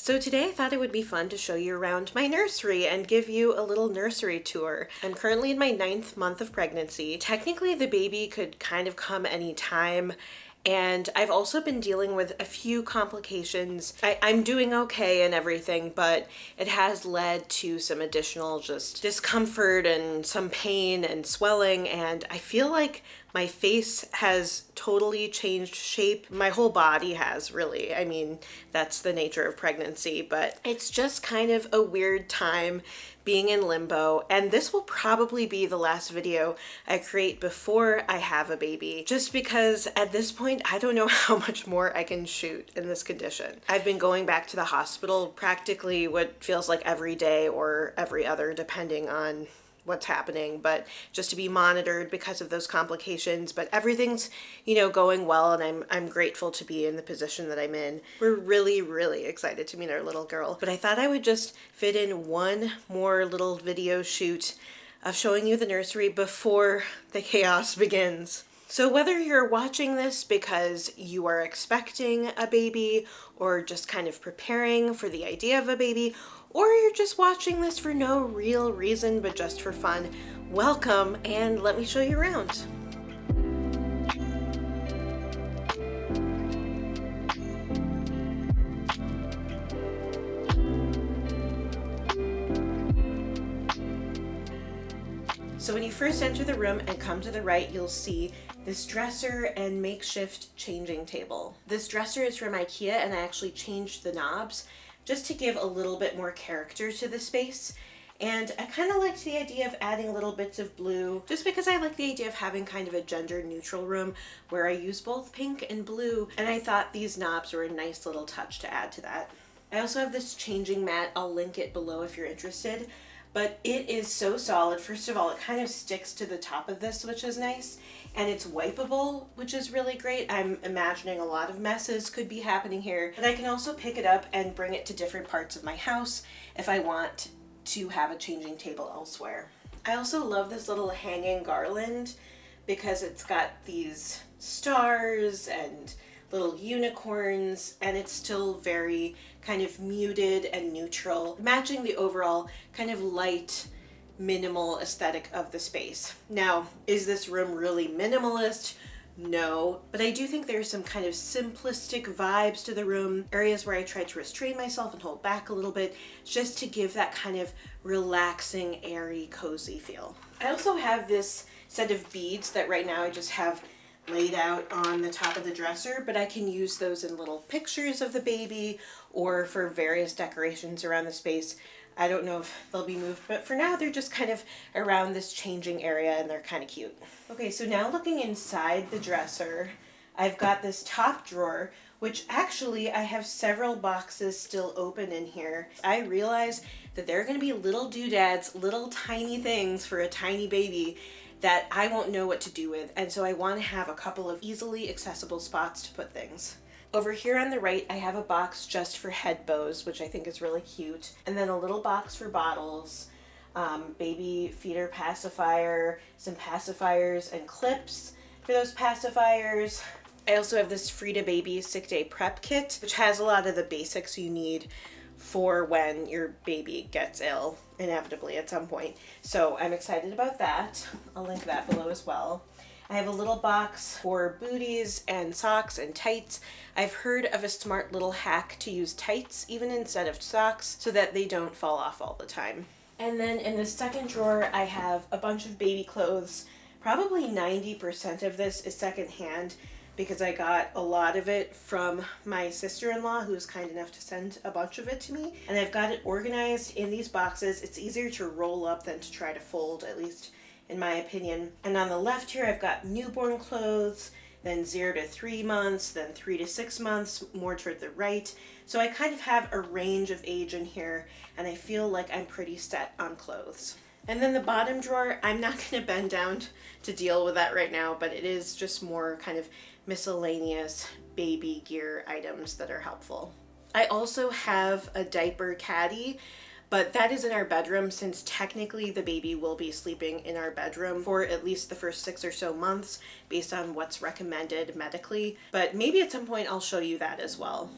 So today I thought it would be fun to show you around my nursery and give you a little nursery tour. I'm currently in my 9th month of pregnancy. Technically the baby could kind of come anytime, and I've also been dealing with a few complications. I'm doing okay and everything, but it has led to some additional just discomfort and some pain and swelling, and I feel like my face has totally changed shape. My whole body has, really. I mean, that's the nature of pregnancy, but it's just kind of a weird time being in limbo, and this will probably be the last video I create before I have a baby, just because at this point I don't know how much more I can shoot in this condition. I've been going back to the hospital practically what feels like every day or every other, depending on what's happening, but just to be monitored because of those complications. But everything's, going well, and I'm grateful to be in the position that I'm in. We're really excited to meet our little girl. But I thought I would just fit in one more little video shoot of showing you the nursery before the chaos begins. So whether you're watching this because you are expecting a baby or just kind of preparing for the idea of a baby, or you're just watching this for no real reason but just for fun, welcome, and let me show you around. So when you first enter the room and come to the right, you'll see this dresser and makeshift changing table. This dresser is from IKEA, and I actually changed the knobs just to give a little bit more character to the space. And I kind of liked the idea of adding little bits of blue, just because I like the idea of having kind of a gender neutral room where I use both pink and blue, and I thought these knobs were a nice little touch to add to that. I also have this changing mat. I'll link it below if you're interested, but it is so solid. First of all, it kind of sticks to the top of this, which is nice, and it's wipeable, which is really great. I'm imagining a lot of messes could be happening here, but I can also pick it up and bring it to different parts of my house if I want to have a changing table elsewhere. I also love this little hanging garland because it's got these stars and little unicorns, and it's still very kind of muted and neutral, matching the overall kind of light, minimal aesthetic of the space. Now, is this room really minimalist? No, but I do think there's some kind of simplistic vibes to the room, areas where I tried to restrain myself and hold back a little bit, just to give that kind of relaxing, airy, cozy feel. I also have this set of beads that right now I just have laid out on the top of the dresser, but I can use those in little pictures of the baby or for various decorations around the space. I don't know if they'll be moved, but for now they're just kind of around this changing area, and they're kind of cute. Okay, so now looking inside the dresser, I've got this top drawer, which actually I have several boxes still open in here. I realize that there are going to be little doodads, little tiny things for a tiny baby that I won't know what to do with, and so I want to have a couple of easily accessible spots to put things. Over here on the right, I have a box just for head bows, which I think is really cute, and then a little box for bottles, baby feeder pacifier, some pacifiers and clips for those pacifiers. I also have this Frida Baby Sick Day Prep Kit, which has a lot of the basics you need for when your baby gets ill, inevitably at some point. So I'm excited about that. I'll link that below as well. I have a little box for booties and socks and tights. I've heard of a smart little hack to use tights even instead of socks so that they don't fall off all the time. And then in the second drawer, I have a bunch of baby clothes. Probably 90% of this is secondhand, because I got a lot of it from my sister-in-law, who was kind enough to send a bunch of it to me. And I've got it organized in these boxes. It's easier to roll up than to try to fold, at least in my opinion. And on the left here, I've got newborn clothes, then 0 to 3 months, then 3 to 6 months, more toward the right. So I kind of have a range of age in here, and I feel like I'm pretty set on clothes. And then the bottom drawer, I'm not going to bend down to deal with that right now, but it is just more kind of miscellaneous baby gear items that are helpful. I also have a diaper caddy, but that is in our bedroom, since technically the baby will be sleeping in our bedroom for at least the first 6 or so months based on what's recommended medically. But maybe at some point I'll show you that as well.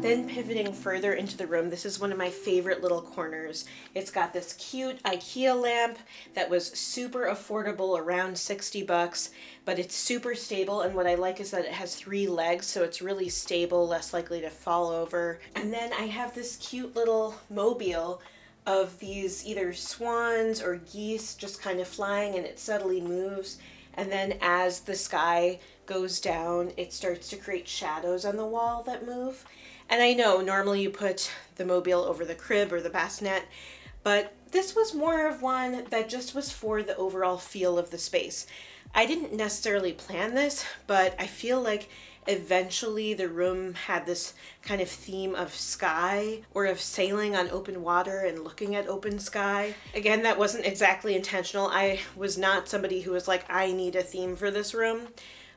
Then pivoting further into the room, this is one of my favorite little corners. It's got this cute IKEA lamp that was super affordable, around 60 bucks, but it's super stable, and what I like is that it has 3 legs, so it's really stable, less likely to fall over. And then I have this cute little mobile of these either swans or geese just kind of flying, and it subtly moves. And then as the sky goes down, it starts to create shadows on the wall that move. And I know normally you put the mobile over the crib or the bassinet, but this was more of one that just was for the overall feel of the space. I didn't necessarily plan this, but I feel like eventually the room had this kind of theme of sky or of sailing on open water and looking at open sky. Again, that wasn't exactly intentional. I was not somebody who was like, I need a theme for this room.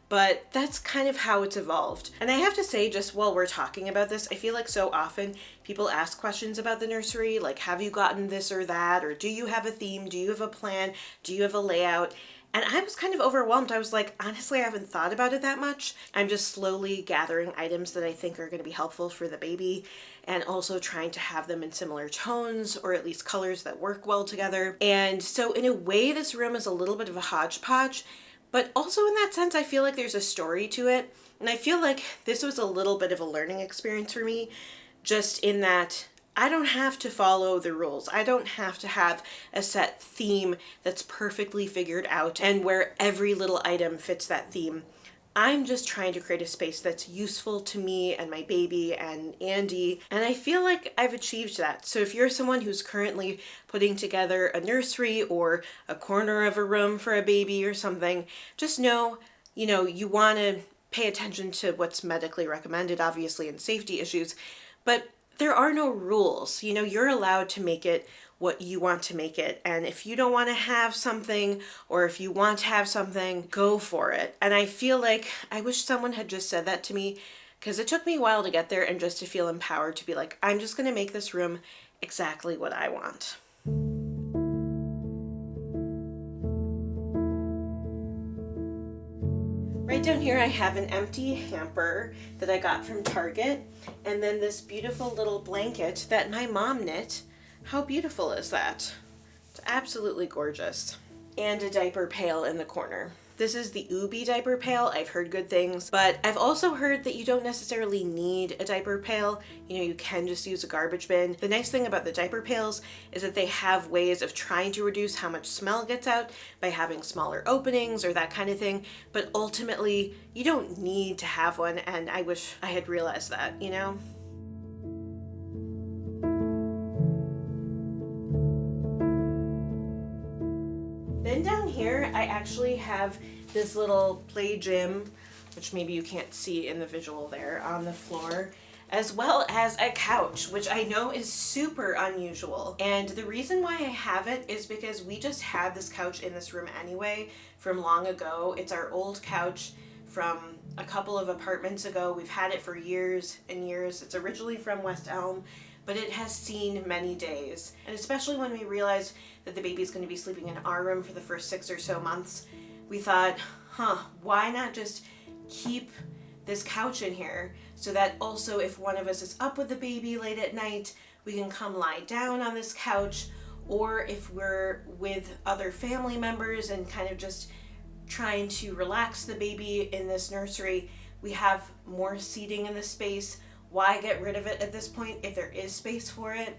But that's kind of how it's evolved. And I have to say, just while we're talking about this, I feel like so often people ask questions about the nursery, like, have you gotten this or that? Or do you have a theme? Do you have a plan? Do you have a layout? And I was kind of overwhelmed. I was like, honestly, I haven't thought about it that much. I'm just slowly gathering items that I think are going to be helpful for the baby, and also trying to have them in similar tones or at least colors that work well together. And so in a way, this room is a little bit of a hodgepodge. But also in that sense, I feel like there's a story to it. And I feel like this was a little bit of a learning experience for me, just in that I don't have to follow the rules. I don't have to have a set theme that's perfectly figured out and where every little item fits that theme. I'm just trying to create a space that's useful to me and my baby and Andy, and I feel like I've achieved that. So if you're someone who's currently putting together a nursery or a corner of a room for a baby or something, just know, you want to pay attention to what's medically recommended, obviously, and safety issues, but there are no rules. You're allowed to make it what you want to make it. And if you don't want to have something, or if you want to have something, go for it. And I feel like I wish someone had just said that to me, because it took me a while to get there and just to feel empowered to be like, I'm just going to make this room exactly what I want. Right down here I have an empty hamper that I got from Target, and then this beautiful little blanket that my mom knit. How beautiful is that? It's absolutely gorgeous. And a diaper pail in the corner. This is the Ubi diaper pail. I've heard good things, but I've also heard that you don't necessarily need a diaper pail. You can just use a garbage bin. The nice thing about the diaper pails is that they have ways of trying to reduce how much smell gets out by having smaller openings or that kind of thing, but ultimately you don't need to have one, and I wish I had realized that, Then down here, I actually have this little play gym, which maybe you can't see in the visual there, on the floor, as well as a couch, which I know is super unusual. And the reason why I have it is because we just had this couch in this room anyway from long ago. It's our old couch from a couple of apartments ago. We've had it for years and years. It's originally from West Elm, but it has seen many days. And especially when we realized that the baby's going to be sleeping in our room for the first 6 or so months, we thought, why not just keep this couch in here so that also if one of us is up with the baby late at night, we can come lie down on this couch, or if we're with other family members and kind of just trying to relax the baby in this nursery, we have more seating in the space. Why get rid of it at this point if there is space for it?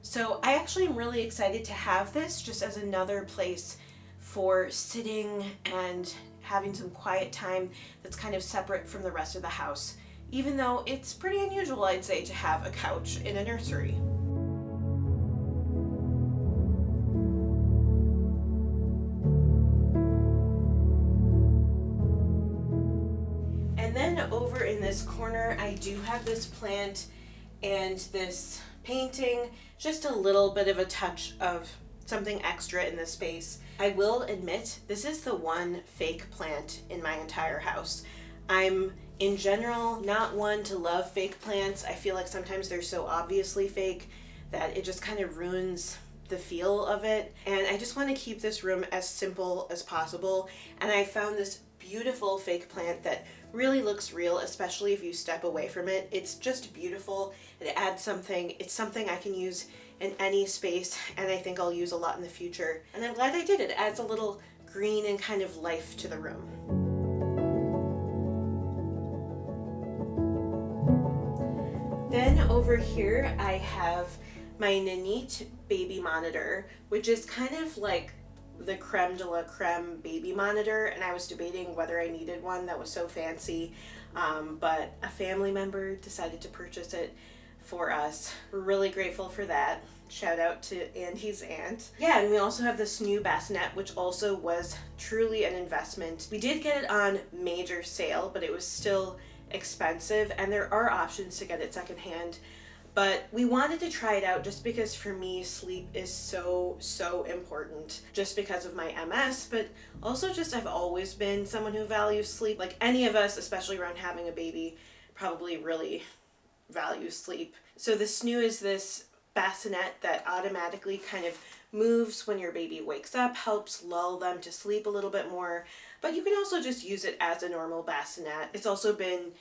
So I actually am really excited to have this just as another place for sitting and having some quiet time that's kind of separate from the rest of the house, even though it's pretty unusual, I'd say, to have a couch in a nursery. And then over in this corner, I do have this plant and this painting, just a little bit of a touch of something extra in this space. I will admit, this is the one fake plant in my entire house. I'm, in general, not one to love fake plants. I feel like sometimes they're so obviously fake that it just kind of ruins the feel of it. And I just want to keep this room as simple as possible. And I found this beautiful fake plant that really looks real, especially if you step away from it. It's just beautiful. It adds something. It's something I can use in any space, and I think I'll use a lot in the future. And I'm glad I did. It adds a little green and kind of life to the room. Then over here I have my Nanite baby monitor, which is kind of like the creme de la creme baby monitor, and I was debating whether I needed one that was so fancy, but a family member decided to purchase it for us. We're really grateful for that. Shout out to Andy's aunt. Yeah, and we also have this new bassinet, which also was truly an investment. We did get it on major sale, but it was still expensive, and there are options to get it secondhand. But we wanted to try it out just because for me, sleep is so important, just because of my MS, but also just I've always been someone who values sleep. Like any of us, especially around having a baby, probably really value sleep. So the Snoo is this bassinet that automatically kind of moves when your baby wakes up, helps lull them to sleep a little bit more, but you can also just use it as a normal bassinet. It's also been,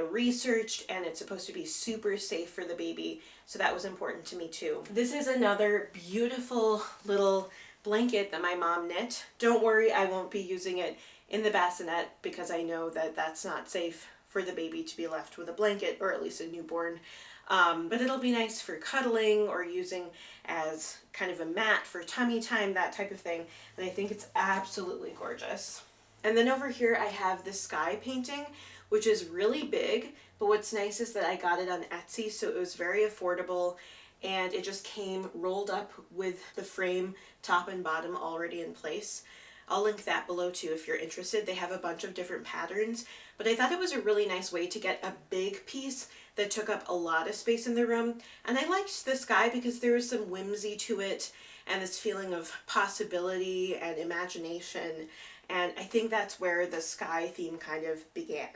researched, and it's supposed to be super safe for the baby, so that was important to me too. This is another beautiful little blanket that my mom knit. Don't worry, I won't be using it in the bassinet because I know that that's not safe for the baby to be left with a blanket, or at least a newborn. But it'll be nice for cuddling or using as kind of a mat for tummy time, that type of thing. And I think it's absolutely gorgeous. And then over here I have this sky painting, which is really big, but what's nice is that I got it on Etsy, so it was very affordable, and it just came rolled up with the frame top and bottom already in place. I'll link that below too if you're interested. They have a bunch of different patterns, but I thought it was a really nice way to get a big piece that took up a lot of space in the room. And I liked the sky because there was some whimsy to it and this feeling of possibility and imagination. And I think that's where the sky theme kind of began.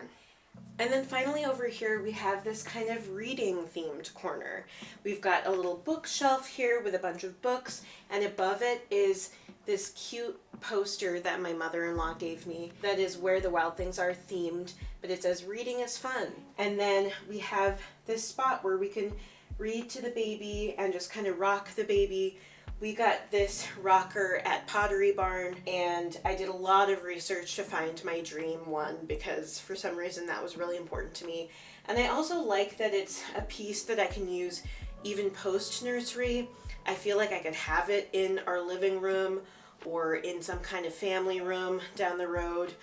And then finally over here we have this kind of reading themed corner. We've got a little bookshelf here with a bunch of books, and above it is this cute poster that my mother-in-law gave me that is Where the Wild Things Are themed, but it says reading is fun. And then we have this spot where we can read to the baby and just kind of rock the baby. We got this rocker at Pottery Barn, and I did a lot of research to find my dream one because for some reason that was really important to me. And I also like that it's a piece that I can use even post nursery. I feel like I could have it in our living room or in some kind of family room down the road,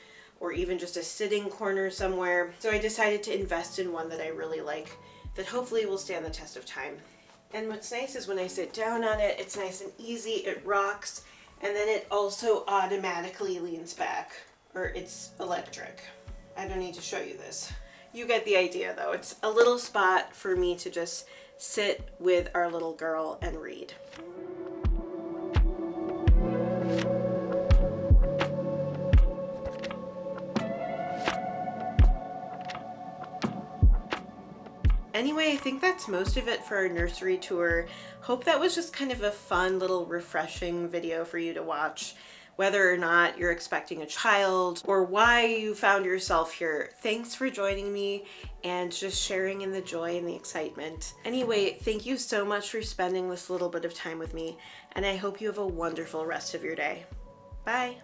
or even just a sitting corner somewhere. So I decided to invest in one that I really like, that hopefully will stand the test of time. And what's nice is when I sit down on it, it's nice and easy, it rocks, and then it also automatically leans back, or it's electric. I don't need to show you this. You get the idea though. It's a little spot for me to just sit with our little girl and read. Anyway, I think that's most of it for our nursery tour. Hope that was just kind of a fun little refreshing video for you to watch. Whether or not you're expecting a child or why you found yourself here, thanks for joining me and just sharing in the joy and the excitement. Anyway, thank you so much for spending this little bit of time with me, and I hope you have a wonderful rest of your day. Bye.